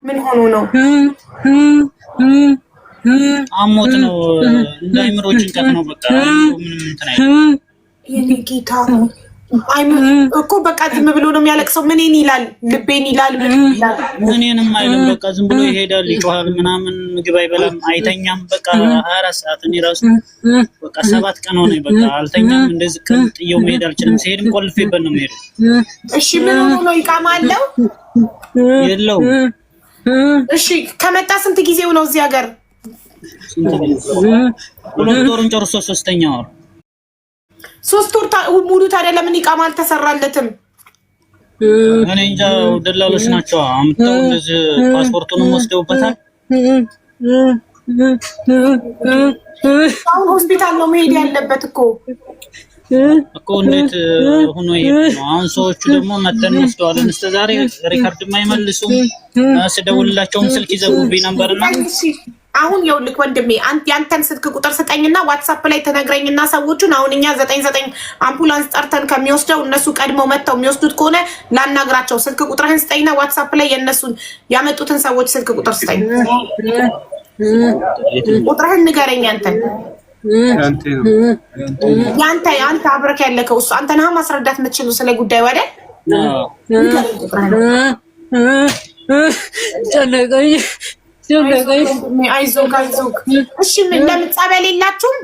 ምን ሆኖ ነው? አሞት ነው እንዳይምሮ ጭንቀት ነው። በቃ ምንም እንትን አይደለም። የኔ ጌታ እኮ በቃ ዝም ብሎ ነው የሚያለቅሰው። ምንን ይላል? ልቤን ይላል። ምንንም አይልም። በቃ ዝም ብሎ ይሄዳል፣ ይጮሃል፣ ምናምን ምግብ አይበላም፣ አይተኛም። በቃ 24 ሰዓት እኔ ራሱ በቃ 7 ቀን ሆነኝ። በቃ አልተኛም። እንደዚህ ቀን ጥየው መሄድ አልችልም። ሲሄድም ቆልፌበት ነው የምሄደው። እሺ ምን ሆኖ ነው? ይቃማ አለው የለው? እሺ ከመጣ ስንት ጊዜው ነው እዚህ ሀገር? 2 ወሩን ጨርሶ 3ኛ ወር 3 ወር ሙሉ። ታዲያ ለምን ይቃማ አልተሰራለትም? እኔ እንጃ። ደላሎች ናቸው አምጥተው እንደዚህ ፓስፖርቱንም ወስደውበታል። አሁን ሆስፒታል ነው መሄድ ያለበት እኮ እንዴት ሆኖ ይሄድ ነው? አሁን ሰዎቹ ደግሞ መተን ወስደዋለን። እስከ ዛሬ ሪካርድ የማይመልሱም ስደውልላቸውም ስልክ ይዘጉብኝ ነበርና አሁን ይኸውልህ ወንድሜ ያንተን ስልክ ቁጥር ስጠኝና ዋትስአፕ ላይ ተነግረኝና ሰዎቹን አሁን እኛ 99 አምቡላንስ ጠርተን ከሚወስደው እነሱ ቀድመው መጥተው የሚወስዱት ከሆነ ላናግራቸው። ስልክ ቁጥርህን ስጠኝና ዋትስአፕ ላይ የነሱን ያመጡትን ሰዎች ስልክ ቁጥር ስጠኝ። ቁጥርህን ንገረኝ። ያንተ አብረክ ያለከው እሱ አንተ ነህ ማስረዳት የምትችሉ ስለ ጉዳዩ አይደል? አይዞህ። እሺ ምን ለምን ጸበል የላችሁም?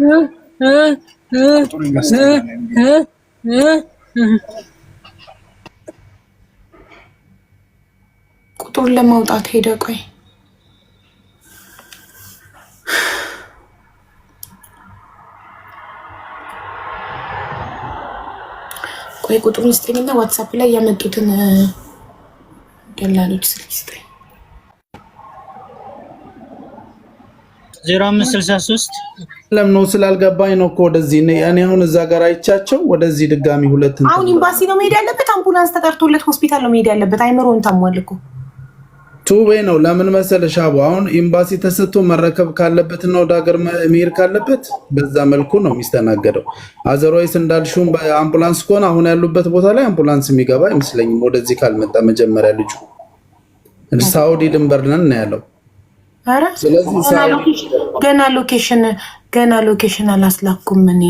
ቁጥሩን ለማውጣት ሄደ። ቆይ ቁጥሩን ስጠኝና ዋትስአፕ ላይ ያመጡትን ደላሎች ስልክ ስጠኝ። 0563 ለምን ነው ስላልገባኝ ነው እኮ ወደዚህ እኔ አሁን እዛ ጋር አይቻቸው ወደዚህ ድጋሚ ሁለት አሁን ኤምባሲ ነው መሄድ ያለበት። አምቡላንስ ተጠርቶለት ሆስፒታል ነው መሄድ ያለበት። አይምሮን ታሟል እኮ ቱቤ ነው። ለምን መሰለሽ አቡ አሁን ኤምባሲ ተሰጥቶ መረከብ ካለበት ነው ወደ ሀገር መሄድ ካለበት በዛ መልኩ ነው የሚስተናገደው። አዘርዋይስ እንዳልሽው በአምቡላንስ ከሆነ አሁን ያሉበት ቦታ ላይ አምቡላንስ የሚገባ አይመስለኝም። ወደዚህ ካልመጣ መጀመሪያ ልጁ ሳውዲ ድንበር ነን ነው ያለው። አረ ገና ሎኬሽን አላስላኩም። እኔ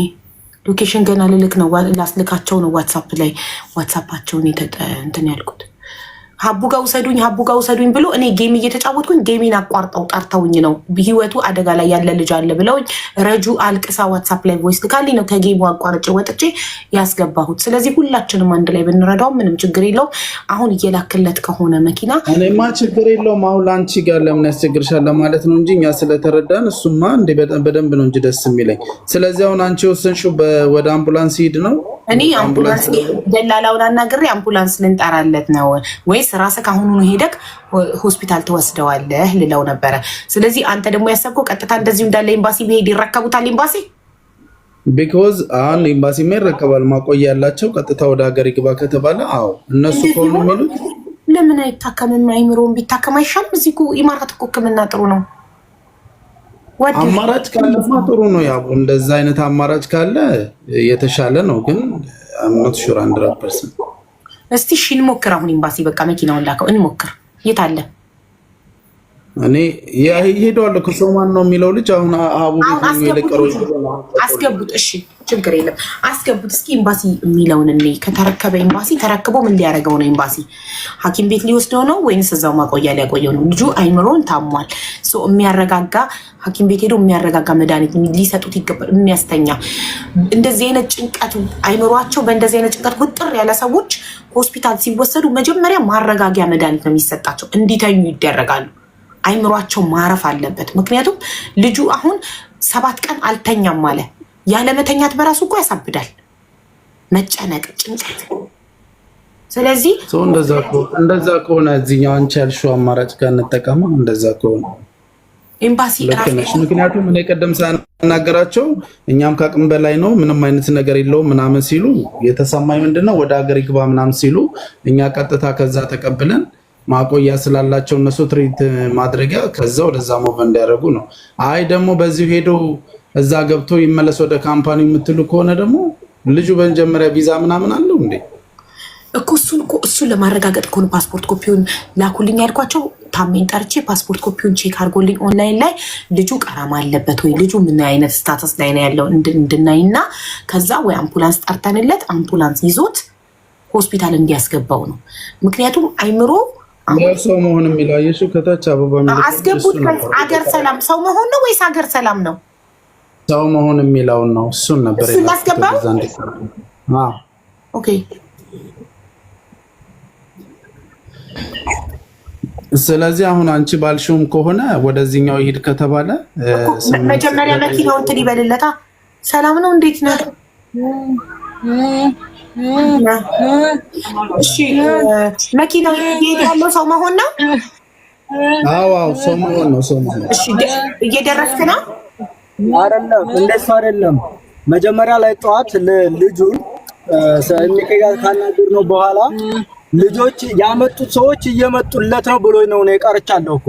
ሎኬሽን ገና ልልክ ነው ላስልካቸው ነው። ዋትስአፓቸውን እንትን ያልኩት ሀቡ ጋር ውሰዱኝ ብሎ እኔ ጌም እየተጫወትኩኝ ጌሜን አቋርጠው ጠርተውኝ ነው። ህይወቱ አደጋ ላይ ያለ ልጅ አለ ብለውኝ ረጁ አልቅሳ ዋትስአፕ ላይ ቮይስ ልካልኝ ነው ከጌሙ አቋርጬ ወጥቼ ያስገባሁት። ስለዚህ ሁላችንም አንድ ላይ ብንረዳው ምንም ችግር የለውም። አሁን እየላክለት ከሆነ መኪና እኔማ ችግር የለውም። አሁን ለአንቺ ጋር ለምን ያስቸግርሻል ለማለት ነው እንጂ እኛ ስለተረዳን እሱማ እንደ በደንብ ነው እንጂ ደስ የሚለኝ። ስለዚህ አሁን አንቺ ወሰንሽው ወደ አምቡላንስ ሂድ ነው። እኔ አምቡላንስ ደላላውን አናግሬ አምቡላንስ ልንጠራለት ነው ወይስ ራስህ ካሁኑ ሄደክ ሆስፒታል ተወስደዋለህ ልለው ነበረ። ስለዚህ አንተ ደግሞ ያሰብከው ቀጥታ እንደዚሁ እንዳለ ኤምባሲ ቢሄድ ይረከቡታል። ኤምባሲ ቢኮዝ አሁን ኤምባሲ ይረከባል። ማቆያ ያላቸው ቀጥታ ወደ ሀገር ይግባ ከተባለ አዎ እነሱ ከሆኑ የሚሉት ለምን አይታከምም? አይምሮን ቢታከም አይሻልም? እዚህ ኢማራት እኮ ሕክምና ጥሩ ነው። አማራጭ ካለ ጥሩ ነው። ያው እንደዛ አይነት አማራጭ ካለ የተሻለ ነው። ግን አምኖት ሹር 100% እስቲ እሺ እንሞክር። አሁን ኤምባሲ በቃ መኪናውን ላከው እንሞክር። የት አለ? እኔ ይሄዳል እኮ ሶማን ነው የሚለው ልጅ አሁን አቡ ቤት ነው የለቀረው። አስገቡት። እሺ ችግር የለም አስገቡት። እስኪ ኤምባሲ የሚለውን እኔ ከተረከበ ኤምባሲ ተረክቦ ምን ሊያደርገው ነው? ኤምባሲ ሐኪም ቤት ሊወስደው ነው ወይንስ እዛው ማቆያ ሊያቆየው ነው? ልጁ አይምሮን ታሟል። የሚያረጋጋ ሐኪም ቤት ሄዶ የሚያረጋጋ መድኃኒት ሊሰጡት ይገባል። የሚያስተኛ እንደዚህ አይነት ጭንቀት አይምሯቸው በእንደዚህ አይነት ጭንቀት ውጥር ያለ ሰዎች ሆስፒታል ሲወሰዱ መጀመሪያ ማረጋጊያ መድኃኒት ነው የሚሰጣቸው። እንዲተኙ ይደረጋሉ። አይምሯቸው ማረፍ አለበት። ምክንያቱም ልጁ አሁን 7 ቀን አልተኛም ማለት ያለመተኛት በራሱ እኮ ያሳብዳል። መጨነቅ፣ ጭንቀት። ስለዚህ እንደዛ ከሆነ እዚህኛው አንቺ ያልሽው አማራጭ ጋር እንጠቀማ። እንደዛ ከሆነ ኤምባሲ ምክንያቱም እኔ ቀደም ሳናገራቸው እኛም ከአቅም በላይ ነው ምንም አይነት ነገር የለውም ምናምን ሲሉ የተሰማኝ ምንድነው ወደ ሀገር ይግባ ምናምን ሲሉ እኛ ቀጥታ ከዛ ተቀብለን ማቆያ ስላላቸው እነሱ ትሪት ማድረጊያ ከዛ ወደዛ ሞቭ እንዲያደርጉ ነው። አይ ደግሞ በዚህ ሄዶ እዛ ገብቶ ይመለስ ወደ ካምፓኒ የምትሉ ከሆነ ደግሞ ልጁ በመጀመሪያ ቪዛ ምናምን አለው እንዴ? እኮ እሱን ለማረጋገጥ ከሆነ ፓስፖርት ኮፒውን ላኩልኝ ያልኳቸው ታሜን ጠርቼ ፓስፖርት ኮፒውን ቼክ አድርጎልኝ ኦንላይን ላይ ልጁ ቀረማ አለበት ወይ ልጁ ምን አይነት ስታተስ ላይ ነው ያለው እንድናይና ከዛ ወይ አምቡላንስ ጠርተንለት አምቡላንስ ይዞት ሆስፒታል እንዲያስገባው ነው። ምክንያቱም አይምሮ ሰው መሆን የሚለው አየሽው ከታች አበባ አስገቡት። አገር ሰላም ሰው መሆን ነው ወይስ አገር ሰላም ነው? ሰው መሆን የሚለው ነው። እሱን ነበር ያስገባው። ኦኬ ስለዚህ አሁን አንቺ ባልሽውም ከሆነ ወደዚህኛው ይሄድ ከተባለ መጀመሪያ መኪናውን እንትን ይበልለታ። ሰላም ነው እንዴት ነው? እሺ መኪናው ይሄድ ያለው ሰው መሆን ነው። አዎ ሰው መሆን ነው። ሰው መሆን። እሺ እየደረስክ ነው? አይደለም እንደሱ አይደለም። መጀመሪያ ላይ ጠዋት ልጁን ሰሚከጋር ካናገር ነው በኋላ ልጆች ያመጡት ሰዎች እየመጡለት ነው ብሎ ነው የቀርቻለሁ እኮ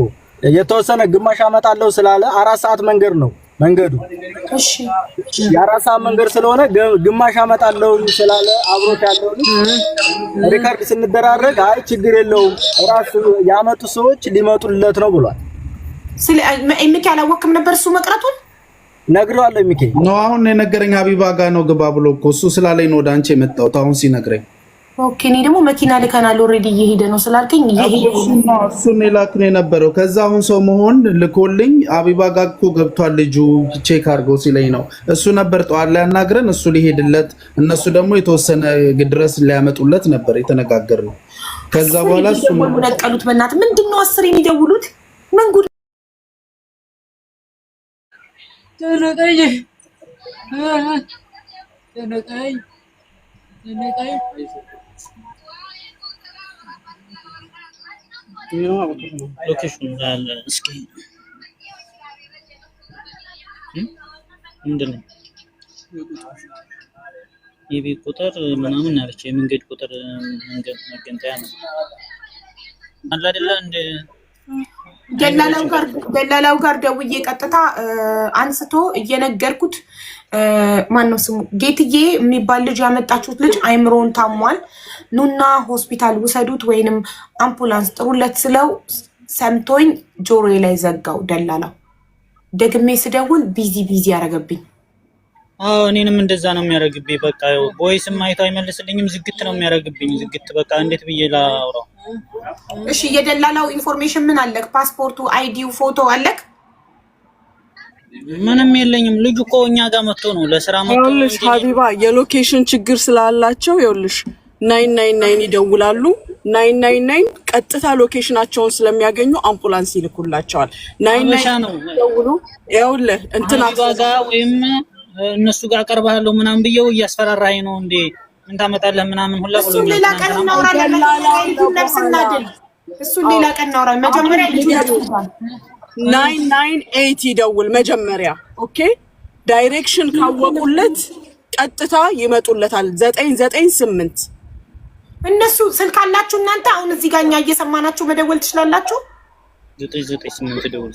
የተወሰነ ግማሽ አመጣለሁ ስላለ 4 ሰዓት መንገድ ነው መንገዱ። እሺ የ4 ሰዓት መንገድ ስለሆነ ግማሽ አመጣለሁ ስላለ አብሮት ያለው ሪካርድ ስንደራረግ አይ ችግር የለውም ራስ ያመጡት ሰዎች ሊመጡለት ነው ብሏል። ስለ እምኪ አላወቅም ነበር እሱ መቅረቱን ነግሬዋለሁ። እምኪ ነው አሁን የነገረኝ ሀቢባ ጋር ነው ግባ ብሎ እኮ እሱ ስላለኝ ነው ወደ አንቺ የመጣሁት አሁን ሲነግረኝ። ኦኬ እኔ ደግሞ መኪና ልከናል ኦልሬዲ እየሄደ ነው ስላልከኝ እየሄደ ነው እሱን የላክን የነበረው ከዛ አሁን ሰው መሆን ልኮልኝ ሀቢባ ጋር እኮ ገብቷል ልጁ ቼክ አድርገው ሲለኝ ነው እሱ ነበር ጠዋት ላይ ያናግረን እሱ ሊሄድለት እነሱ ደግሞ የተወሰነ ድረስ ሊያመጡለት ነበር የተነጋገርነው። ከዛ በኋላ እሱ ነቀሉት። በእናትህ ምንድነው 10 የሚደውሉት ምን ጉድ ሎኬሽን አለ እስኪ ምንድነው የቤት ቁጥር ምናምን አለች የመንገድ ቁጥር መገንጠያ ነው አለ አይደለ እንደ ደላላው ጋር ደውዬ ቀጥታ አንስቶ እየነገርኩት ማነው ስሙ ጌትዬ የሚባል ልጅ ያመጣችሁት ልጅ አይምሮን ታሟል ኑና ሆስፒታል ውሰዱት ወይንም አምቡላንስ ጥሩለት ስለው ሰምቶኝ ጆሮዬ ላይ ዘጋው። ደላላው ደግሜ ስደውል ቢዚ ያረገብኝ። እኔንም እንደዛ ነው የሚያረግብኝ። በቃ ቦይስም አይቶ አይመልስልኝም። ዝግት ነው የሚያረግብኝ። ዝግት በቃ እንዴት ብዬ ላውራው? እሺ የደላላው ኢንፎርሜሽን ምን አለክ? ፓስፖርቱ፣ አይዲው፣ ፎቶ አለክ? ምንም የለኝም። ልጁ እኮ እኛ ጋር መጥቶ ነው ለስራ መጥቶ ነው። ይኸውልሽ ሀቢባ የሎኬሽን ችግር ስላላቸው ይኸውልሽ 999 ይደውላሉ። 999 ቀጥታ ሎኬሽናቸውን ስለሚያገኙ አምቡላንስ ይልኩላቸዋል። 999 ይደውሉ። ይኸውልህ እንትና ጋር ወይም እነሱ ጋር ቀርባለሁ ምናምን ብየው እያስፈራራኝ ነው እንዴ ምን ታመጣለህ ምናምን ሁላ ብሎ እሱ ሌላ ቀን እናወራለን። እሱ ሌላ ቀን እናወራለን። መጀመሪያ ልጅ ያጥፋል 998 ይደውል መጀመሪያ። ኦኬ ዳይሬክሽን ካወቁለት ቀጥታ ይመጡለታል። 998 እነሱ ስልክ አላችሁ እናንተ አሁን እዚህ ጋር እኛ እየሰማናችሁ መደወል ትችላላችሁ። 998 ደውል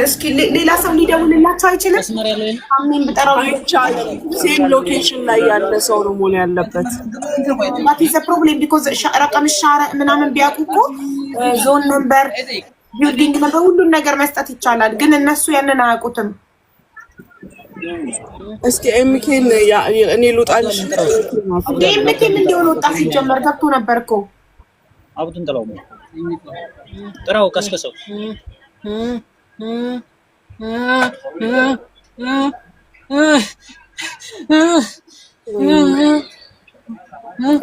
እስኪ ሌላ ሰው ሊደውልላችሁ አይችልም? አሜን ብጠራው አይቻልም። ሴም ሎኬሽን ላይ ያለ ሰው ነው መሆን ያለበት። that is a problem because ረቀም ሻራ ምናምን ቢያውቁ እኮ ዞን ነምበር ቢልዲንግ ነበር ሁሉን ነገር መስጠት ይቻላል፣ ግን እነሱ ያንን አያውቁትም። እስኪ ኤምኬን እኔ ልውጣልሽ። ኤምኬን እንዲሆን ወጣ ሲጀመር ገብቶ ነበር እኮ አቡትን ጥራው ቀስቀሰው።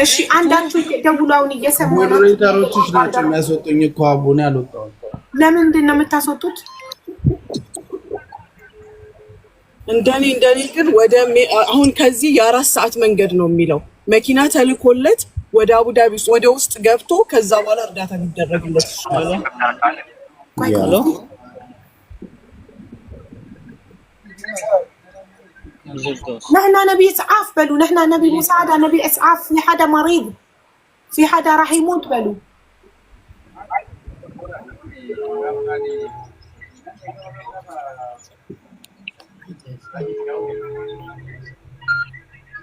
እሺ አንዳችሁ ደውሉ። አሁን እየሰማሁ ነው። ሞዴሬተሮችሽ ናቸው የሚያስወጡኝ እኮ አቡኔ አልወጣሁም። ለምንድን ነው የምታስወጡት? እንደኔ ግን ወደ አሁን ከዚህ የ4 ሰዓት መንገድ ነው የሚለው መኪና ተልኮለት ወደ አቡዳቢ ወደ ውስጥ ገብቶ ከዛ በኋላ እርዳታ የሚደረግለት ይችላል። ሄሎ نحن نبي اسعاف بلو، نحن نبي مساعدة، نبي اسعاف في حدا مريض، في حدا راح يموت بلو.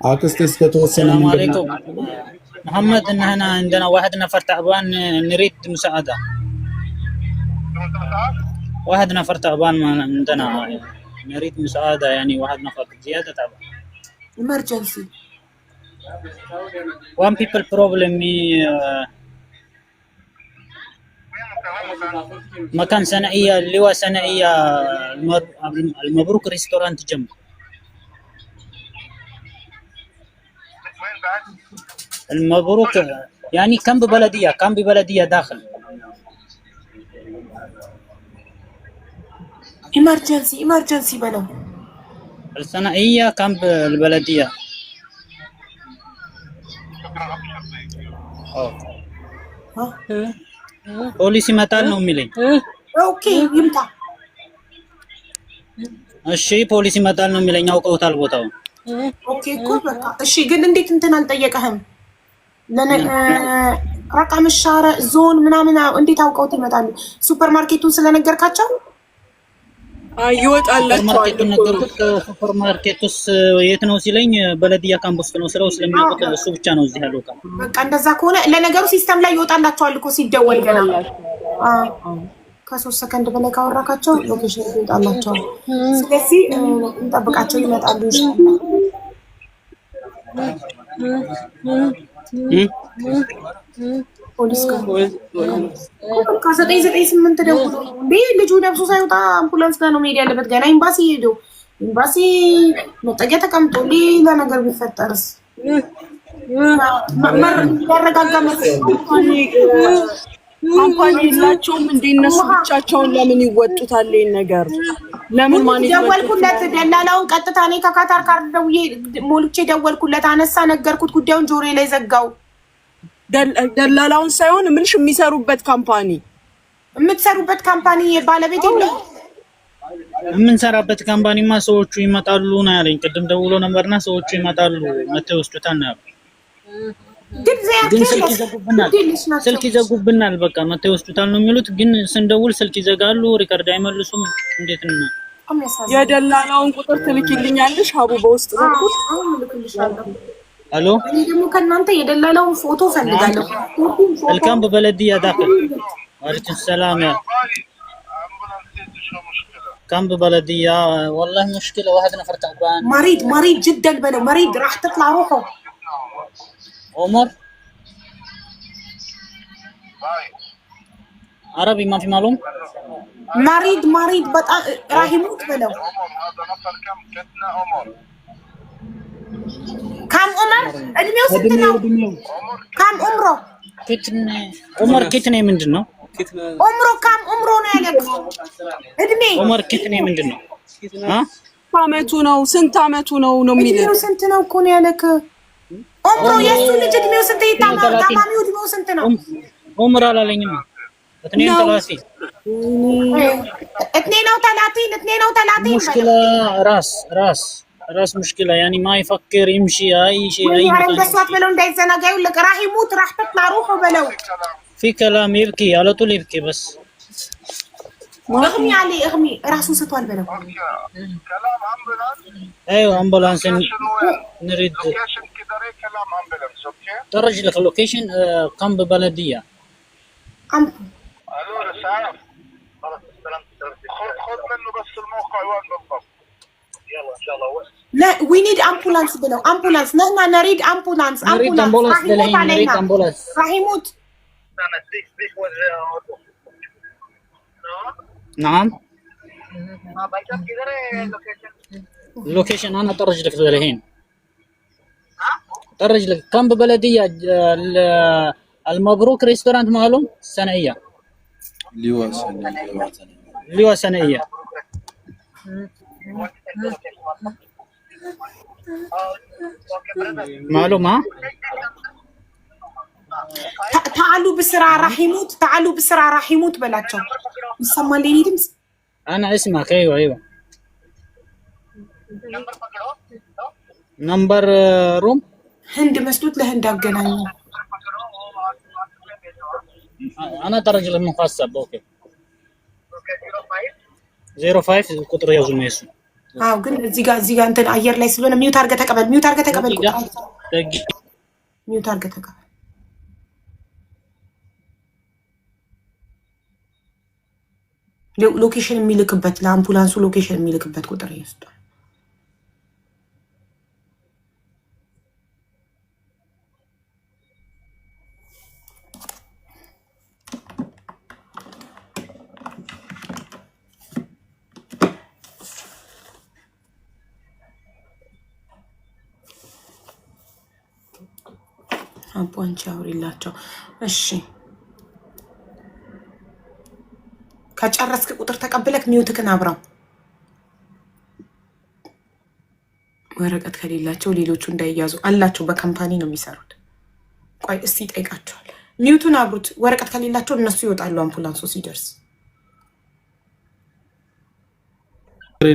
አክስቴ እስከተወሰነ السلام መንገድ عليكم محمد. إن هنا عندنا واحد نفر تعبان نريد مساعدة. واحد نفر تعبان عندنا نريد مساعدة، يعني واحد نفر زيادة تعبان. emergency. One people problem مكان ثانوية اللي هو ثانوية المبروك ريستورانت جنب. المبروك يعني كم ببلدية داخل. emergency بلو. الثانوية كم بالبلدية. ፖሊስ ይመጣል ነው የሚለኝ። ኦኬ ይምጣ። እሺ ፖሊስ ይመጣል ነው የሚለኝ። አውቀውታል ቦታውን። ኦኬ እኮ በቃ እሺ። ግን እንዴት እንትን አልጠየቀህም? ረቃም ሻረ ዞን ምናምን እንዴት አውቀውት ይመጣሉ? ሱፐርማርኬቱን ስለነገርካቸው ይወጣላቸዋል። ሱፐር ማርኬቱስ የት ነው ሲለኝ በለዲያ ካምፕ ውስጥ ነው ስለው ስለሚያውቁት እሱ ብቻ ነው እዚህ ያለው። በቃ እንደዛ ከሆነ ለነገሩ ሲስተም ላይ ይወጣላቸዋል እኮ ሲደወል ገና ከ3 ሰከንድ በላይ ካወራካቸው ሎኬሽን ይወጣላቸዋል። ስለዚህ እንጠብቃቸው ይመጣሉ ይሻላል። ፖሊስ ጋር ከ998 ደውሎ ልጁ ነፍሱ ሳይወጣ አምቡላንስ ጋር ነው መሄድ ያለበት። ገና ኤምባሲ ሄዶ ኤምባሲ መጠጊያ ተቀምጦ ሌላ ነገር ቢፈጠርስ? ያረጋጋ ካምፓኒ የላቸውም እንደ እነሱ ብቻቸውን ለምን ይወጡታል? ይሄን ነገር ለምን ማን ደወልኩለት፣ ደላላውን ቀጥታ እኔ ከካታር ካርድ ደውዬ ሞልቼ ደወልኩለት፣ አነሳ፣ ነገርኩት፣ ጉዳዩን ጆሮዬ ላይ ዘጋው። ደላላውን ሳይሆን ምንሽ የምትሰሩበት ካምፓኒ ባለቤት የለው። የምንሰራበት ካምፓኒማ ሰዎቹ ይመጣሉ ነው ያለኝ። ቅድም ደውሎ ነበርና ሰዎቹ ይመጣሉ መተው ይወስዱታል ነው ያለው። ግን ስልክ ይዘጉብናል። በቃ መተው ይወስዱታል ነው የሚሉት። ግን ስንደውል ስልክ ይዘጋሉ፣ ሪከርድ አይመልሱም። እንዴት ነው? የደላላውን ቁጥር ትልኪልኛለሽ ሀቡ በውስጥ በኩል? الو እኔ ደግሞ ከእናንተ የደላላውን ፎቶ ፈልጋለሁ። الكامب بلدية داخل. وعليكم السلام يا كامب بلدية. والله مشكلة، واحد نفر تعبان مريض جدا بلو، مريض راح تطلع روحه. عمر عربي ما في معلوم. مريض بطا راح يموت بلو. كم عمر؟ ادميو سنت ነው? كم عمره؟ عمر كتني ምንድነው? عمره كم عمره ነው ያለክ? እድሜ عمر كتني ምንድነው? አመቱ ነው? ስንት አመቱ ነው የሚለው? እድሜው ስንት ነው እኮ ነው ያለክ? عمره የሱ ልጅ እድሜው ስንት ታማሚው እድሜው ስንት ነው? عمر አላለኝም። 32 32 مشكلة راس مشكلة، يعني ما يفكر يمشي أي شيء أي مكان. بلو እንዳይዘናጋ ይልቅ راح يموت راح تطلع روحه بلو. في كلام يبكي على طول يبكي بس. اغمي عليه اغمي راسه ستوال بلو. كلام امبولانس. ايوه امبولانس نريد لوكيشن كده كلام امبولانس. اوكي درج لك لوكيشن قنب بلدية. الو رسالة خذ منه بس الموقع وين بالضبط. يلا ان شاء الله. لا وي نيد امبولانس بلو، امبولانس نحن نريد امبولانس. نريد امبولانس نريد امبولانس. راح يموت. نعم اللوكيشن انا طرج لك الحين. طرج لك كم ببلدية المبروك ريستورانت معلوم سنائية لواء سنائية معلوم. ها تعالوا بسرعة راح يموت، تعالوا بسرعة راح يموت بلاتشو. يسمى لي دمس. انا اسمعك. ايوه نمبر روم هند مسدود لهند اقنعي. انا درج المخصب. اوكي 05 قطر يا زلمه አዎ ግን እዚህ ጋር እንትን አየር ላይ ስለሆነ ሚውት አድርገህ ተቀበል። ሚውት አድርገህ ተቀበል። ሚውት አድርገህ ተቀበል። ሎኬሽን የሚልክበት ለአምቡላንሱ ሎኬሽን የሚልክበት ቁጥር ይወስዳል። አቦንቻ አውሪላቸው። እሺ ከጨረስክ ቁጥር ተቀብለክ ሚውትክን አብራው። ወረቀት ከሌላቸው ሌሎቹ እንዳይያዙ አላቸው። በካምፓኒ ነው የሚሰሩት። ቆይ እስቲ ይጠይቃቸዋል። ሚውቱን አብሩት። ወረቀት ከሌላቸው እነሱ ይወጣሉ አምቡላንሱ ሲደርስ።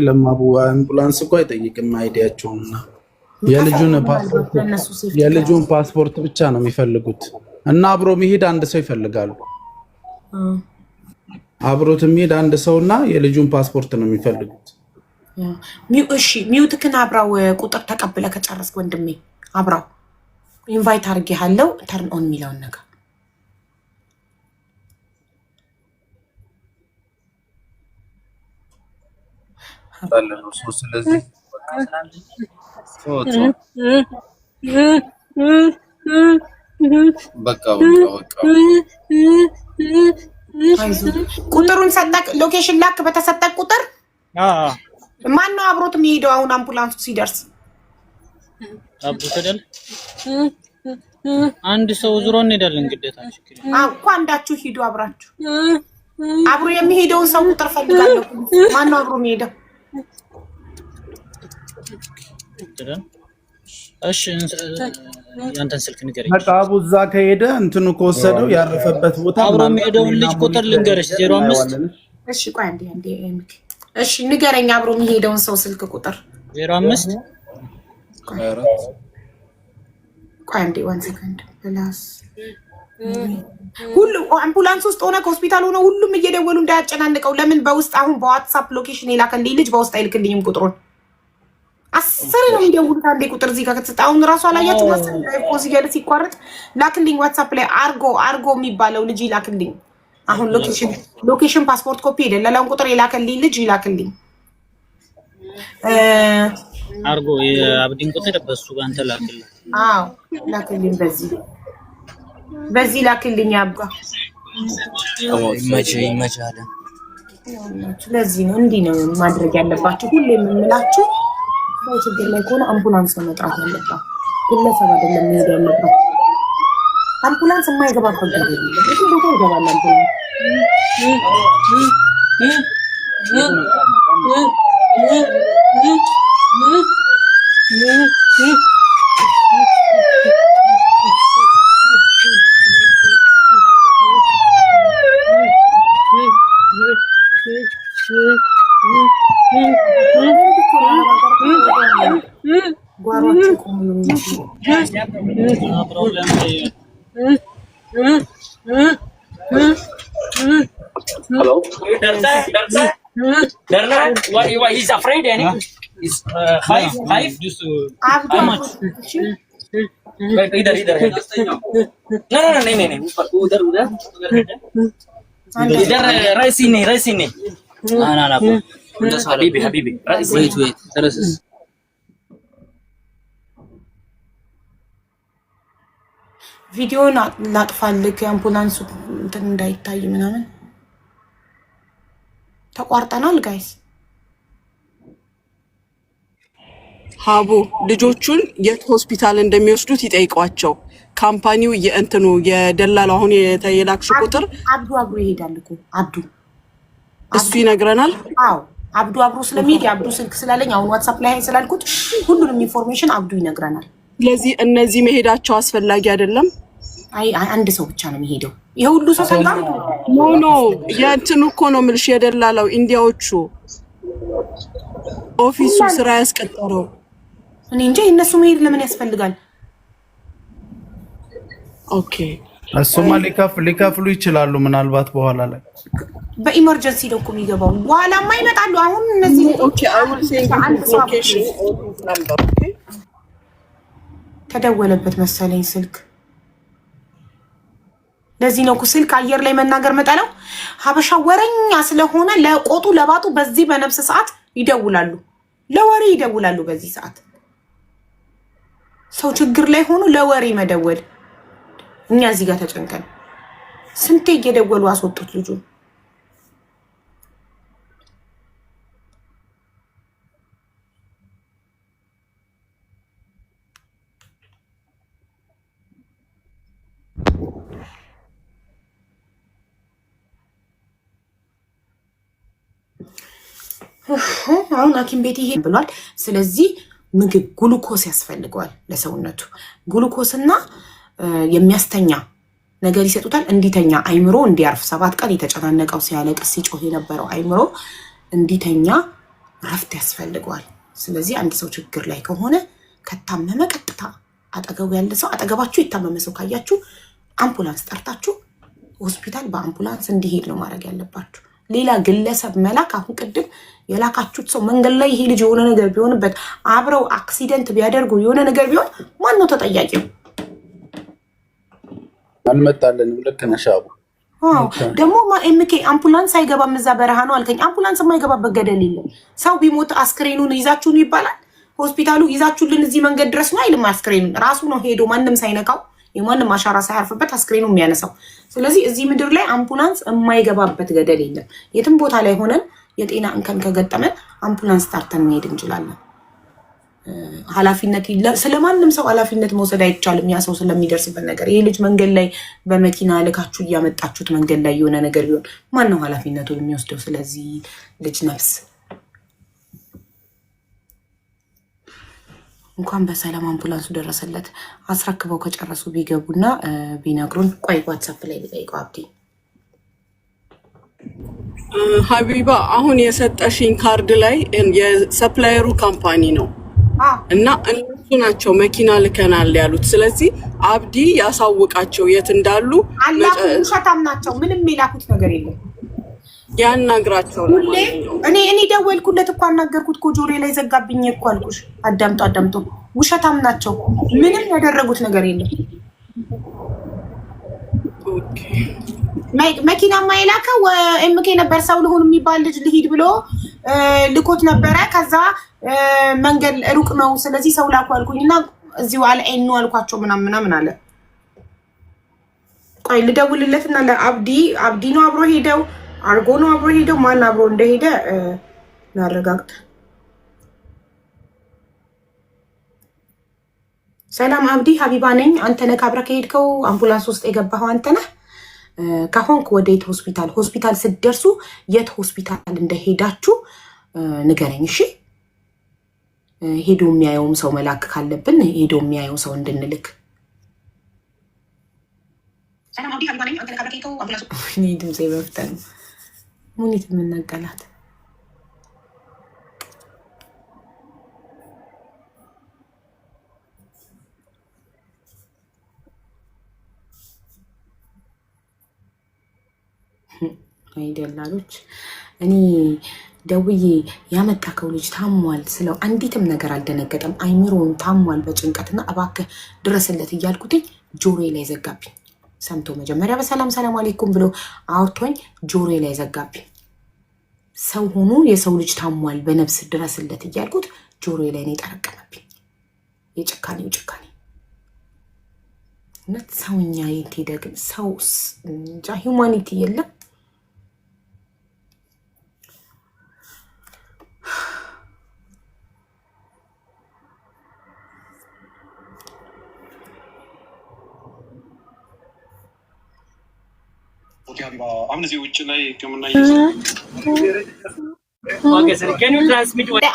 ለማቡ አምቡላንስ እኮ አይጠይቅም አይዲያቸውና የልጁን ፓስፖርት ብቻ ነው የሚፈልጉት እና አብሮ መሄድ አንድ ሰው ይፈልጋሉ። አብሮት የሚሄድ አንድ ሰውና የልጁን ፓስፖርት ነው የሚፈልጉት። እሺ ሚውትክን አብራው። ቁጥር ተቀብለ ከጨረስክ ወንድሜ አብራው። ኢንቫይት አድርጌሃለሁ። ተርን ኦን የሚለውን ነገር ስለዚህ በቃ ቁጥሩን ሰጠቅ። ሎኬሽን ላክ። በተሰጠቅ ቁጥር ማን ነው አብሮት የሚሄደው? አሁን አምቡላንሱ ሲደርስ አብሮት አይደል? አንድ ሰው ዙሮ እንሄዳለን ግዴታ። እኮ አንዳችሁ ሂዱ አብራችሁ። አብሮ የሚሄደውን ሰው ቁጥር ፈልጋለሁ። ማን ነው አብሮ የሚሄደው? እሺ ያንተን ስልክ ንገረኝ። በቃ አቡ እዛ ከሄደ እንትኑ ከወሰደው ያረፈበት ቦታ አብሮ የሚሄደውን ልጅ ቁጥር ልንገርሽ 05። እሺ ቆይ አንዴ እሺ ንገረኝ። አብሮ የሚሄደውን ሰው ስልክ ቁጥር 05 ቆይ አንዴ 1 ሰከንድ ፕላስ ሁሉ አምቡላንስ ውስጥ ሆነ ከሆስፒታል ሆነ ሁሉም እየደወሉ እንዳያጨናንቀው። ለምን በውስጥ አሁን በዋትስአፕ ሎኬሽን የላከልኝ ልጅ በውስጥ አይልክልኝም ቁጥሩን። 10 ነው የሚደውሉት አንዴ ቁጥር እዚህ ጋር ከተሰጠ። አሁን ራሱ አላያችሁ ማሰብ ፖዝ እያለ ሲቋረጥ ላክልኝ ዋትስአፕ ላይ አርጎ የሚባለው ልጅ ይላክልኝ። አሁን ሎኬሽን ፓስፖርት ኮፒ የደለላውን ቁጥር የላከልኝ ልጅ ይላክልኝ። አርጎ የአብዲን ቁጥር በሱ ጋር አንተ ላክልኝ። አዎ ላክልኝ። በዚህ ላክልኝ። አባ ይመቻል። ስለዚህ ነው እንዲህ ነው ማድረግ ያለባችሁ። ሁሌ የምንላችሁ ሰው ችግር ላይ ከሆነ አምቡላንስ ነው መጥራት ያለባት፣ ግለሰብ አይደለም መሄድ ያለባት። አምቡላንስ የማይገባበት ነገር የለም። እሱ ቦታ ይገባል አምቡላንስ። Hello? Darna, why he's afraid? He's five? Just how much? Wait, इधर No, नहीं उधर इधर राइसी नहीं ना Habibi wait terus ቪዲዮን ላጥፋልክ አምቡላንሱ እንትን እንዳይታይ ምናምን ተቋርጠናል ጋይስ። ሀቡ ልጆቹን የት ሆስፒታል እንደሚወስዱት ይጠይቋቸው። ካምፓኒው የእንትኑ የደላላው አሁን የላክሽ ቁጥር አብዱ ይሄዳል እኮ እሱ ይነግረናል። አዎ አብዱ አብሮ ስለሚሄድ የአብዱ ስልክ ስላለኝ አሁን ዋትስአፕ ላይ ስላልኩት ሁሉንም ኢንፎርሜሽን አብዱ ይነግረናል። ስለዚህ እነዚህ መሄዳቸው አስፈላጊ አይደለም። አይ አንድ ሰው ብቻ ነው የሚሄደው። ይሄ ሁሉ ሰው ሰላም ኖ የእንትኑ እኮ ነው የምልሽ የደላላው ኢንዲያዎቹ ኦፊሱ ስራ ያስቀጠረው። እኔ እንጂ እነሱ መሄድ ለምን ያስፈልጋል? ኦኬ እሱማ ሊከፍሉ ይችላሉ ምናልባት በኋላ ላይ በኢመርጀንሲ ነው እኮ የሚገባው። በኋላማ ይመጣሉ። አሁን እነዚህ ኦኬ አይ ዊል ሴንድ ሎኬሽን ነምበር ኦኬ። ተደወለበት መሰለኝ ስልክ። ለዚህ ነው እኮ ስልክ አየር ላይ መናገር መጣለው። ሀበሻ ወረኛ ስለሆነ ለቆጡ ለባጡ በዚህ በነፍስ ሰዓት ይደውላሉ፣ ለወሬ ይደውላሉ። በዚህ ሰዓት ሰው ችግር ላይ ሆኖ ለወሬ መደወል። እኛ እዚህ ጋር ተጨንቀን ስንቴ እየደወሉ አስወጡት ልጁ። አሁን ሐኪም ቤት ይሄ ብሏል። ስለዚህ ምግብ ግሉኮስ ያስፈልገዋል ለሰውነቱ። ግሉኮስና የሚያስተኛ ነገር ይሰጡታል እንዲተኛ አይምሮ እንዲያርፍ። 7 ቀን የተጨናነቀው ሲያለቅስ ሲጮህ የነበረው አይምሮ እንዲተኛ ረፍት ያስፈልገዋል። ስለዚህ አንድ ሰው ችግር ላይ ከሆነ ከታመመ ቀጥታ አጠገቡ ያለ ሰው አጠገባችሁ የታመመ ሰው ካያችሁ አምቡላንስ ጠርታችሁ ሆስፒታል በአምቡላንስ እንዲሄድ ነው ማድረግ ያለባችሁ። ሌላ ግለሰብ መላክ አሁን ቅድም የላካችሁት ሰው መንገድ ላይ ይሄ ልጅ የሆነ ነገር ቢሆንበት አብረው አክሲደንት ቢያደርጉ የሆነ ነገር ቢሆን ማን ነው ተጠያቂው? አልመጣልንም። ልክ ነሽ አቡ። ደግሞ ኤምኬ አምቡላንስ አይገባም እዛ በረሃ ነው አልከኝ። አምቡላንስ የማይገባበት ገደል የለም። ሰው ቢሞት አስክሬኑን ይዛችሁን ይባላል። ሆስፒታሉ ይዛችሁልን እዚህ መንገድ ድረስ ነው አይልም። አስክሬኑን ራሱ ነው ሄዶ ማንም ሳይነካው የማንም አሻራ ሳያርፍበት አስክሬኑ የሚያነሳው። ስለዚህ እዚህ ምድር ላይ አምቡላንስ የማይገባበት ገደል የለም። የትም ቦታ ላይ ሆነን የጤና እንከን ከገጠመን አምቡላንስ ጠርተን መሄድ እንችላለን። ኃላፊነት ስለማንም ሰው ኃላፊነት መውሰድ አይቻልም። ያ ሰው ስለሚደርስበት ነገር ይሄ ልጅ መንገድ ላይ በመኪና ልካችሁ እያመጣችሁት መንገድ ላይ የሆነ ነገር ቢሆን ማን ነው ኃላፊነቱን የሚወስደው? ስለዚህ ልጅ ነፍስ እንኳን በሰላም አምቡላንሱ ደረሰለት። አስረክበው ከጨረሱ ቢገቡና ቢነግሩን። ቆይ ዋትሳፕ ላይ ቢጠይቀው አብዲ ሀቢባ አሁን የሰጠሽኝ ካርድ ላይ የሰፕላየሩ ካምፓኒ ነው እና እነሱ ናቸው መኪና ልከናል ያሉት። ስለዚህ አብዲ ያሳውቃቸው የት እንዳሉ። ውሸታም ናቸው። ምንም የላኩት ነገር የለም። ያናግራቸው ነው። እኔ ደወልኩለት እኮ አናገርኩት እኮ ጆሮዬ ላይ ዘጋብኝ እኮ አልኩሽ። አዳምጦ ውሸታም ናቸው። ምንም ያደረጉት ነገር የለም። መኪና ማይላከው ኤምኬ ነበር። ሰው ልሆን የሚባል ልጅ ልሂድ ብሎ ልኮት ነበረ። ከዛ መንገድ ሩቅ ነው ስለዚህ ሰው ላኩ አልኩኝና እዚሁ አልአይኑ አልኳቸው ምናምን አለ። ቆይ ልደውልለትና ለአብዲ ነው አብሮ ሄደው አርጎ ነው አብሮ ሄደው ማን አብሮ እንደሄደ ላረጋግጥ። ሰላም አብዲ፣ ሀቢባ ነኝ። አንተ ነህ አብረህ ከሄድከው አምቡላንስ ውስጥ የገባኸው አንተ ነህ? ከሆንክ ወደ የት ሆስፒታል ስትደርሱ የት ሆስፒታል እንደሄዳችሁ ንገረኝ እሺ። ሄዶ የሚያየውም ሰው መላክ ካለብን ሄዶ የሚያየው ሰው እንድንልክ። ሰላም አብዲ፣ ሀቢባ ነኝ። አንተ ነህ አብረህ ከሄድከው አምቡላንስ እኔ ድምጼ በፍተን ሙኒት የምናገላት አይደላሎች። እኔ ደውዬ ያመጣከው ልጅ ታሟል ስለው አንዲትም ነገር አልደነገጠም። አይምሮን ታሟል በጭንቀትና እባክህ ድረስለት እያልኩትኝ ጆሮዬ ላይ ዘጋብኝ። ሰምቶ መጀመሪያ በሰላም ሰላም አለይኩም ብሎ አውርቶኝ ጆሮዬ ላይ ዘጋብኝ። ሰው ሆኖ የሰው ልጅ ታሟል በነፍስ ድረስለት እያልኩት ጆሮዬ ላይ ነው የጠረቀመብኝ። የጭካኔው ጭካኔ እውነት ሰውኛ የት ሄደ ግን? ሰው እንጃ ሂውማኒቲ የለም።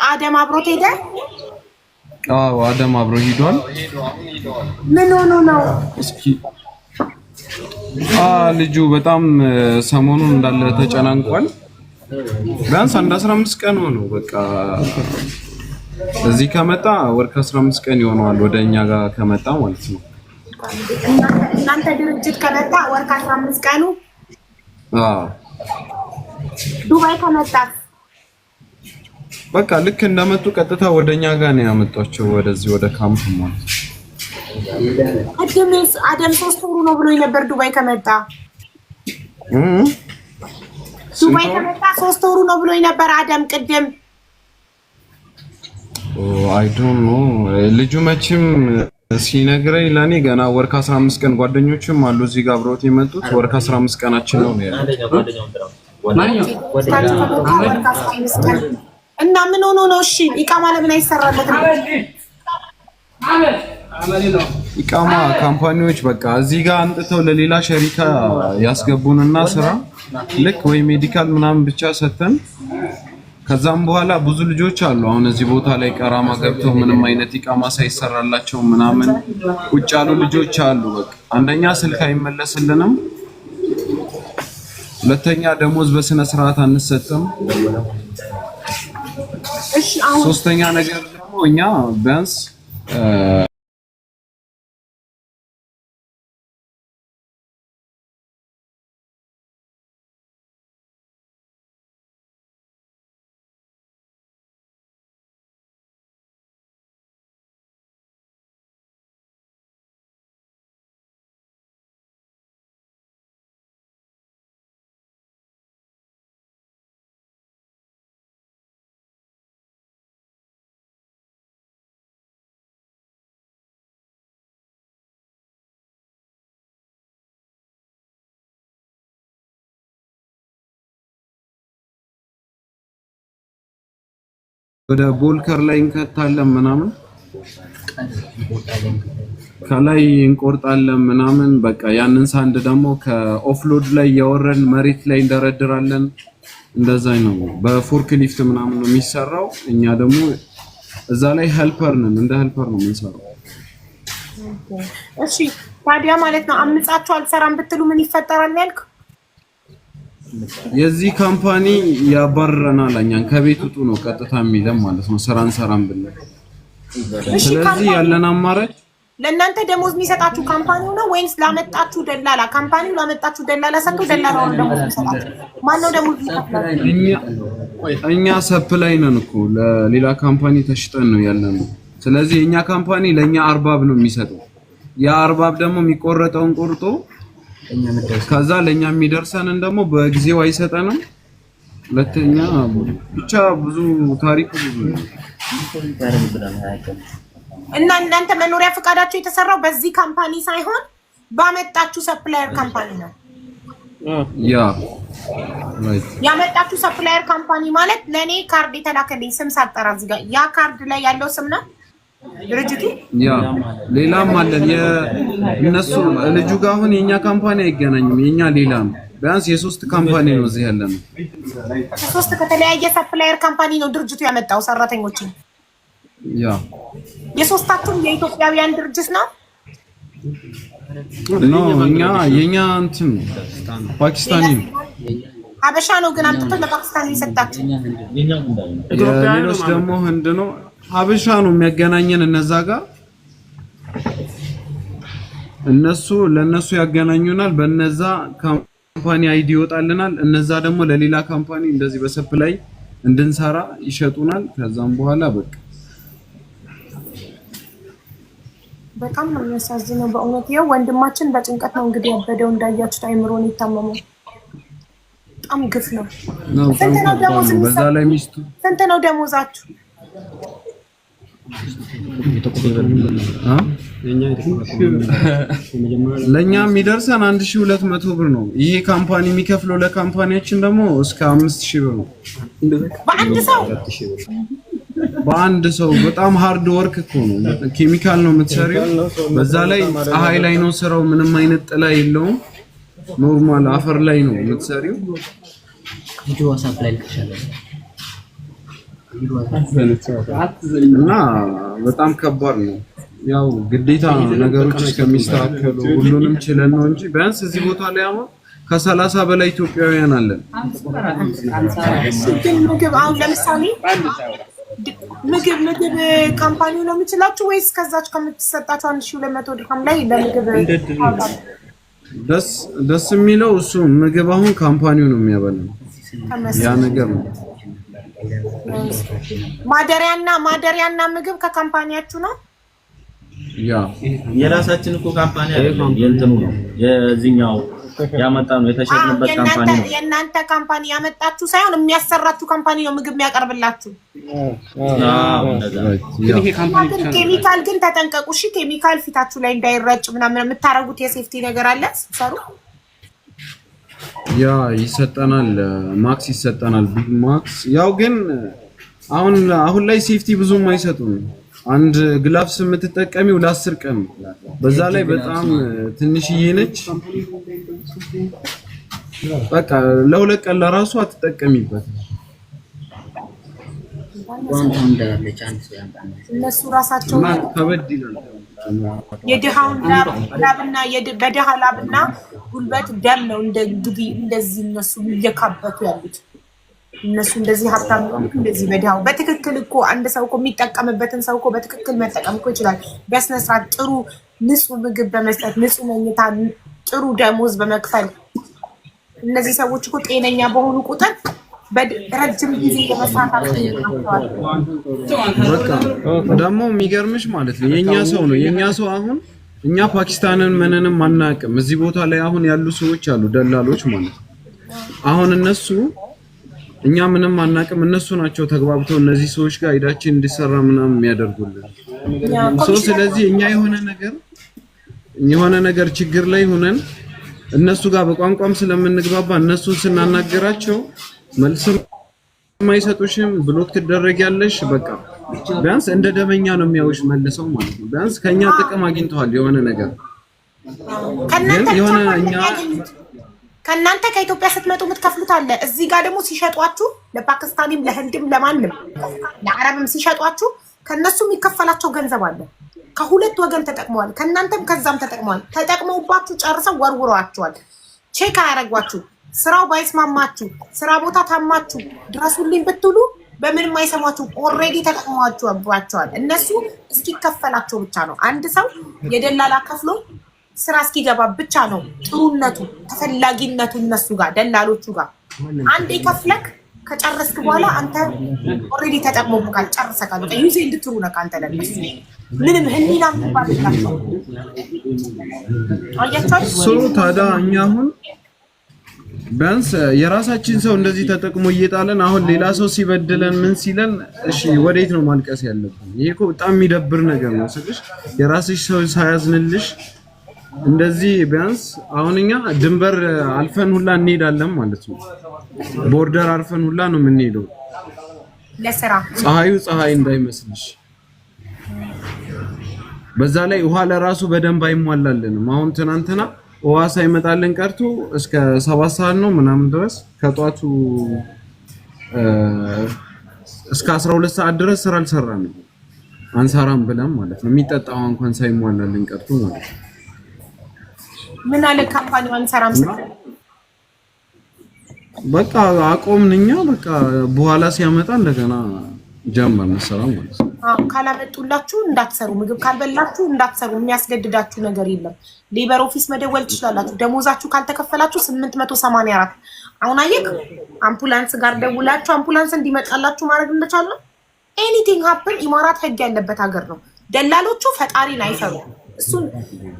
አደም አብሮት ሄደ። አዎ አደም አብሮ ሄዷል። ምን ሆኖ ነው? እስኪ ልጁ በጣም ሰሞኑን እንዳለ ተጨናንቋል። ቢያንስ 15 ቀን ሆነው በቃ እዚህ ከመጣ ወር ከ15 ቀን ይሆነዋል ወደኛ ጋር ከመጣ ማለት ነው። እናንተ ድርጅት ከመጣ ወር ከ15 ቀኑ ዱባይ ከመጣ በቃ ልክ እንደመጡ ቀጥታ ወደኛ ጋር ነው ያመጣቸው ወደዚህ ወደ ካምፕ ማለት አደም 3 ወሩ ነው ብሎ ነበር ዱባይ ከመጣ ዱባይ ከመጣ 3 ወሩ ነው ብሎ ነበር አደም ቅድም አይ ዶንት ኖ ልጁ መቼም ሲነግረኝ ለኔ ገና ወር ከ15 ቀን ጓደኞችም አሉ እዚህ ጋር አብረውት የመጡት ወር ከ15 ቀናችን ነው እና ምን ሆኖ ነው እሺ ኢቃማ ለምን አይሰራለትም ኢቃማ ካምፓኒዎች በቃ እዚህ ጋር አንጥተው ለሌላ ሸሪካ ያስገቡንና ስራ ልክ ወይ ሜዲካል ምናምን ብቻ ሰተን ከዛም በኋላ ብዙ ልጆች አሉ አሁን እዚህ ቦታ ላይ ቀራማ ገብተው ምንም አይነት ኢቃማ ሳይሰራላቸው ምናምን ቁጭ ያሉ ልጆች አሉ በቃ አንደኛ ስልክ አይመለስልንም ሁለተኛ ደሞዝ በስነ ስርዓት አንሰጥም እሺ አሁን ሶስተኛ ነገር ደግሞ እኛ ቢያንስ ወደ ቦልከር ላይ እንከታለን ምናምን ከላይ እንቆርጣለን ምናምን በቃ ያንን ሳንድ ደግሞ ከኦፍሎድ ላይ ያወረን መሬት ላይ እንደረድራለን እንደዛ ነው በፎርክ ሊፍት ምናምን ነው የሚሰራው እኛ ደግሞ እዛ ላይ ሄልፐር ነን እንደ ሄልፐር ነው የምንሰራው እሺ ታዲያ ማለት ነው አምጻችሁ አልሰራም ብትሉ ምን ይፈጠራል ያልክ የዚህ ካምፓኒ ያባረናል እኛን ከቤት ውጡ ነው ቀጥታ የሚለን ማለት ነው ስራን ሰራን ብለን ስለዚህ ያለን አማራጭ ለእናንተ ደሞዝ የሚሰጣችሁ ካምፓኒው ነው ወይስ ላመጣችሁ ደላላ ካምፓኒው ላመጣችሁ ደላላ ሰጥቶ ደላላው ደሞዝ የሚሰጣችሁ ማን ነው ደሞዝ የሚሰጣችሁ እኛ ሰፕላይ ነን እኮ ለሌላ ካምፓኒ ተሽጠን ነው ያለነው ስለዚህ የኛ ካምፓኒ ለኛ አርባብ ነው የሚሰጠው ያ አርባብ ደግሞ የሚቆረጠውን ቆርጦ ከዛ ለኛ የሚደርሰንን ደግሞ በጊዜው አይሰጠንም ሁለተኛ ብቻ ብዙ ታሪክ እና እናንተ መኖሪያ ፈቃዳችሁ የተሰራው በዚህ ካምፓኒ ሳይሆን ባመጣችሁ ሰፕላየር ካምፓኒ ነው ያ ያመጣችሁ ሰፕላየር ካምፓኒ ማለት ለኔ ካርድ የተላከልኝ ስም ሳጠራ እዚህ ጋር ያ ካርድ ላይ ያለው ስም ነው ድርጅቱ ያ ሌላም አለን የነሱ ልጁ ጋር አሁን የኛ ካምፓኒ አይገናኝም የኛ ሌላ ነው ቢያንስ የሶስት ካምፓኒ ነው እዚህ ያለነው ሶስት ከተለያየ ሰፕላየር ካምፓኒ ነው ድርጅቱ ያመጣው ሰራተኞችን ያ የሶስታቱም የኢትዮጵያውያን ድርጅት ነው ኖ እኛ የኛ እንትን ፓኪስታኒ ሀበሻ ነው ግን አንተ ለፓኪስታኒ የሰጣችሁ ሌሎች ደግሞ ህንድ ነው ሀበሻ ነው የሚያገናኘን እነዛ ጋር እነሱ ለነሱ ያገናኙናል በነዛ ካምፓኒ አይዲ ይወጣልናል እነዛ ደግሞ ለሌላ ካምፓኒ እንደዚህ በሰፕላይ እንድንሰራ ይሸጡናል ከዛም በኋላ በጣም ነው የሚያሳዝነው በእውነት ይሄ ወንድማችን በጭንቀት ነው እንግዲህ ያበደው እንዳያችሁት አይምሮን ይታመመው በጣም ግፍ ነው ስንት ነው ደሞዝ በዛ ላይ ሚስቱ ስንት ነው ደሞዛችሁ ለኛ የሚደርሰን 1200 ብር ነው ይሄ ካምፓኒ የሚከፍለው ለካምፓኒያችን ደግሞ እስከ 5000 ብር ነው በአንድ ሰው በጣም ሃርድ ወርክ እኮ ነው ኬሚካል ነው የምትሰሪው በዛ ላይ ፀሐይ ላይ ነው ስራው ምንም አይነት ጥላ የለውም ኖርማል አፈር ላይ ነው የምትሰሪው እና በጣም ከባድ ነው ያው ግዴታ ነገሮች እስከሚስተካከሉ ሁሉንም ችለን ነው እንጂ ቢያንስ እዚህ ቦታ ላይ አሁን ከ30 በላይ ኢትዮጵያውያን አለን ምግብ አሁን ለምሳሌ ምግብ ካምፓኒው ነው የሚችላችሁ ወይስ ከዛች ከምትሰጣችሁ 1200 ድርሃም ላይ ለምግብ ደስ የሚለው እሱ ምግብ አሁን ካምፓኒው ነው የሚያበላው ያ ነገር ነው። ማደሪያና ምግብ ከካምፓኒያችሁ ነው? ያ የራሳችን እኮ ካምፓኒ አይደለም የእንትኑ ነው የዚህኛው ያመጣ ነው የተሸጥንበት ካምፓኒ ነው። የእናንተ ካምፓኒ ያመጣችሁ ሳይሆን የሚያሰራችሁ ካምፓኒ ነው ምግብ የሚያቀርብላችሁ። ኬሚካል ግን ተጠንቀቁ እሺ። ኬሚካል ፊታችሁ ላይ እንዳይረጭ ምናምን የምታረጉት የሴፍቲ ነገር አለ ሰሩ? ያ ይሰጠናል፣ ማክስ ይሰጠናል፣ ቢግ ማክስ። ያው ግን አሁን ላይ ሴፍቲ ብዙም አይሰጡም። አንድ ግላፍስ የምትጠቀሚው ለ10 ቀን በዛ ላይ በጣም ትንሽዬ ነች። በቃ ለ2 ቀን ለራሱ አትጠቀሚበት። እነሱ ራሳቸው ከበድ ይላል። የድሃውን ላብና በድሃ ላብና ጉልበት ደም ነው እንደዚህ እነሱ እየካበቱ ያሉት። እነሱ እንደዚህ ሀብታም ነው እንደዚህ በድሃው በትክክል እኮ አንድ ሰው እኮ የሚጠቀምበትን ሰው እኮ በትክክል መጠቀም እኮ ይችላል። በስነ ስርዓት ጥሩ ንጹህ ምግብ በመስጠት ንጹህ መኝታ፣ ጥሩ ደሞዝ በመክፈል እነዚህ ሰዎች እኮ ጤነኛ በሆኑ ቁጥር በረጅም ጊዜ የመስራት አቅም በቃ ደግሞ የሚገርምሽ ማለት ነው የኛ ሰው አሁን እኛ ፓኪስታንን ምንንም አናውቅም። እዚህ ቦታ ላይ አሁን ያሉ ሰዎች አሉ ደላሎች ማለት ነው። አሁን እኛ ምንም አናውቅም፣ እነሱ ናቸው ተግባብተው እነዚህ ሰዎች ጋር ሄዳችን እንዲሰራ ምናምን የሚያደርጉልን። ስለዚህ እኛ የሆነ ነገር ችግር ላይ ሆነን እነሱ ጋር በቋንቋም ስለምንግባባ እነሱን ስናናገራቸው መልስም የማይሰጡሽም ብሎክ ትደረጊያለሽ። በቃ ቢያንስ እንደ ደመኛ ነው የሚያዩሽ መልሰው ማለት ነው። ቢያንስ ከኛ ጥቅም አግኝተዋል የሆነ ነገር ከእናንተ ከኢትዮጵያ ስትመጡ የምትከፍሉት አለ። እዚህ ጋር ደግሞ ሲሸጧችሁ ለፓኪስታኒም ለህንድም ለማንም ለአረብም ሲሸጧችሁ ከነሱ የሚከፈላቸው ገንዘብ አለ። ከሁለት ወገን ተጠቅመዋል። ከእናንተም ከዛም ተጠቅመዋል። ተጠቅመውባችሁ ጨርሰው ወርውሯችኋል። ቼክ አያረጓችሁ። ስራው ባይስማማችሁ ስራ ቦታ ታማችሁ ድረሱልኝ ብትሉ በምንም አይሰማችሁ። ኦልሬዲ ተጠቅመዋችኋል። እነሱ እስኪከፈላቸው ብቻ ነው። አንድ ሰው የደላላ ከፍሎ ስራ እስኪገባ ብቻ ነው ጥሩነቱ ተፈላጊነቱ እነሱ ጋር ደላሎቹ ጋር። አንዴ ከፍለክ ከጨረስክ በኋላ አንተ ኦልሬዲ ተጠቅመውብካል፣ ጨርሰካል። በቃ ዩዜ እንድትሩ ነው ካንተ ለነሱ ምንም ህሊና ምባልላቸው አያቻችሁ። ታዲያ እኛ አሁን ቢያንስ የራሳችን ሰው እንደዚህ ተጠቅሞ እየጣለን አሁን ሌላ ሰው ሲበድለን ምን ሲለን እሺ ወዴት ነው ማልቀስ ያለብን? ይሄ እኮ በጣም የሚደብር ነገር ነው ስልሽ የራስሽ ሰው ሳያዝንልሽ እንደዚህ ቢያንስ አሁን እኛ ድንበር አልፈን ሁላ እንሄዳለን ማለት ነው። ቦርደር አልፈን ሁላ ነው የምንሄደው ለስራ ፀሐይ እንዳይመስልሽ። በዛ ላይ ውሃ ለራሱ በደንብ አይሟላለንም። አሁን ትናንትና ውሃ ሳይመጣልን ቀርቶ እስከ 7 ሰዓት ነው ምናምን ድረስ ከጧቱ እስከ 12 ሰዓት ድረስ ስራ አልሰራንም። አንሰራም ብለን ማለት ነው። የሚጠጣው እንኳን ሳይሟላልን ቀርቶ ማለት ነው። ምን አለ ካምፓኒው አንሰራም ስትል በቃ አቆምንኛ። በቃ በኋላ ሲያመጣ እንደገና ጀመርን ስራ ማለት ነው። ካላመጡላችሁ እንዳትሰሩ፣ ምግብ ካልበላችሁ እንዳትሰሩ። የሚያስገድዳችሁ ነገር የለም። ሌበር ኦፊስ መደወል ትችላላችሁ። ደሞዛችሁ ካልተከፈላችሁ 884 አሁን አየክ አምቡላንስ ጋር ደውላችሁ አምቡላንስ እንዲመጣላችሁ ማድረግ እንደቻለ ኤኒቲንግ ሃፕን። ኢማራት ህግ ያለበት ሀገር ነው። ደላሎቹ ፈጣሪን አይፈሩ።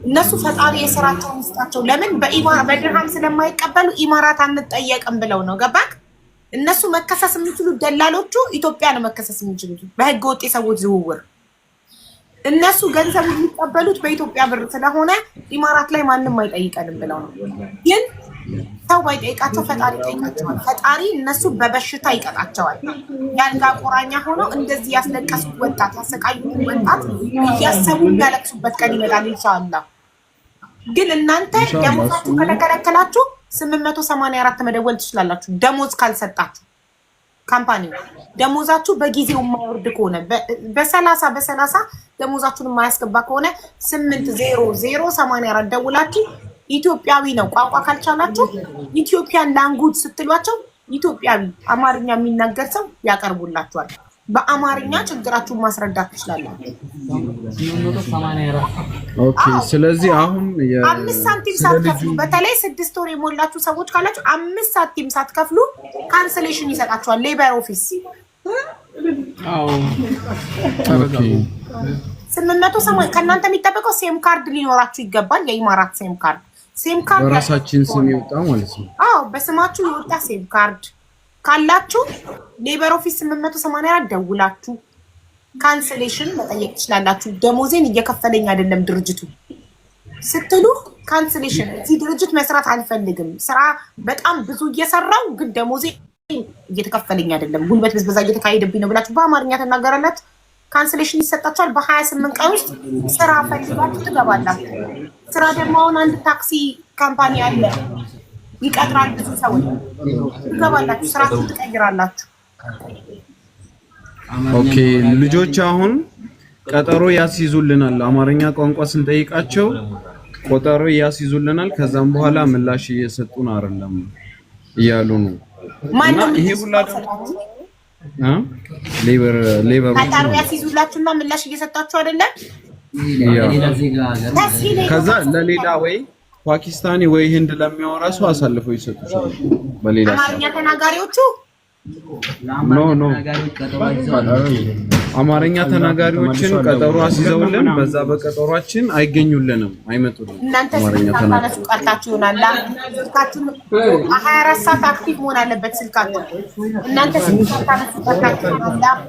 እነሱ ፈጣሪ የስራቸውን ይስጣቸው። ለምን በድርሃም ስለማይቀበሉ ኢማራት አንጠየቅም ብለው ነው። ገባክ? እነሱ መከሰስ የሚችሉት ደላሎቹ ኢትዮጵያ ነው መከሰስ የሚችሉት በህገ ወጥ የሰዎች ዝውውር። እነሱ ገንዘብ የሚቀበሉት በኢትዮጵያ ብር ስለሆነ ኢማራት ላይ ማንም አይጠይቀንም ብለው ነው። ግን ሰው ባይጠይቃቸው ፈጣሪ ይጠይቃቸዋል። ፈጣሪ እነሱ በበሽታ ይቀጣቸዋል። ያልጋ ቁራኛ ሆነው እንደዚህ ያስለቀሱት ወጣት ያሰቃዩት ወጣት እያሰቡ የሚያለቅሱበት ቀን ይመጣል ኢንሻአላህ። ግን እናንተ ደሞዛችሁ ከተከለከላችሁ 884 መደወል ትችላላችሁ። ደሞዝ ካልሰጣችሁ ካምፓኒው ደሞዛችሁ በጊዜው የማይወርድ ከሆነ በ30 ደሞዛችሁን የማያስገባ ከሆነ 80084 ደውላችሁ ኢትዮጵያዊ ነው ቋንቋ ካልቻላችሁ ኢትዮጵያን ላንጉጅ ስትሏቸው ኢትዮጵያዊ አማርኛ የሚናገር ሰው ያቀርቡላችኋል። በአማርኛ ችግራችሁን ማስረዳት ትችላላችሁ። ኦኬ ስለዚህ አሁን 5 ሳንቲም ሳትከፍሉ በተለይ 6 ወር የሞላችሁ ሰዎች ካላችሁ 5 ሳንቲም ሳትከፍሉ ካንሰሌሽን ይሰጣችኋል ሌበር ኦፊስ። ኦኬ 880 ከእናንተ የሚጠበቀው ሴም ካርድ ሊኖራችሁ ይገባል። የኢማራት ሴም ካርድ በራሳችን ስም ይወጣ ማለት ነው። አዎ በስማችሁ ይወጣ ሴም ካርድ ካላችሁ ሌበር ኦፊስ 884 ደውላችሁ ካንሰሌሽን መጠየቅ ትችላላችሁ። ደሞዜን እየከፈለኝ አይደለም ድርጅቱ ስትሉ ካንሰሌሽን፣ እዚህ ድርጅት መስራት አልፈልግም፣ ስራ በጣም ብዙ እየሰራው ግን ደሞዜ እየተከፈለኝ አይደለም፣ ጉልበት ብዝበዛ እየተካሄደብኝ ነው ብላችሁ በአማርኛ ተናገራላችሁ። ካንሰሌሽን ይሰጣችኋል። በ28 ቀን ውስጥ ስራ ፈልጋችሁ ትገባላችሁ። ስራ ደግሞ አሁን አንድ ታክሲ ካምፓኒ አለ ይቀጥራል ብዙ ሰዎች፣ ትገባላችሁ፣ ስራችሁን ትቀይራላችሁ። ኦኬ ልጆች አሁን ቀጠሮ ያስይዙልናል። አማርኛ ቋንቋ ስንጠይቃቸው ቀጠሮ ያስይዙልናል። ከዛም በኋላ ምላሽ እየሰጡን አይደለም እያሉ ነው። ማነው ይሄ ሁላ ሌበር ቀጠሮ ያስይዙላችሁና ምላሽ እየሰጣችሁ አይደለም? ከዛ ለሌላ ወይ ፓኪስታኒ ወይ ህንድ ለሚያወራ ሰው አሳልፈው ይሰጡሻል። በሌላ አማርኛ ተናጋሪዎቹ ኖ አማርኛ ተናጋሪዎችን ቀጠሮ አስይዘውልን በዛ በቀጠሯችን አይገኙልንም፣ አይመጡልንም። እናንተ አማርኛ ተናጋሪዎች ቀርታችሁ ይሆናል። ስልካችሁ 24 ሰዓት አክቲቭ መሆን አለበት ስልካችሁ። እናንተ ስልካችሁ ቀርታችሁ ይሆናል።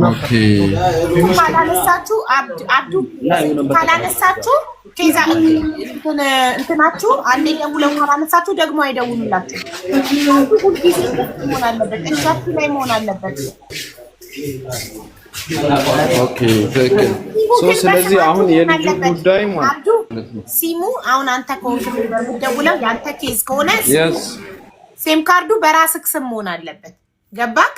ኦኬ ካላነሳችሁ አብዱ ካላነሳችሁ ከዛ እንትናችሁ አንዴ ደውለው ካላነሳችሁ ደግሞ አይደውሉላችሁ። ሁሉ ጊዜ መሆን አለበት፣ እጃችሁ ላይ መሆን አለበት። ኦኬ ትክክል። ስለዚህ አሁን የልጁ ጉዳይ ማለት ሲሙ አሁን አንተ ከሆንክ ደውለው ያንተ ኬዝ ከሆነ ሴም ካርዱ በራስህ ስም መሆን አለበት። ገባክ?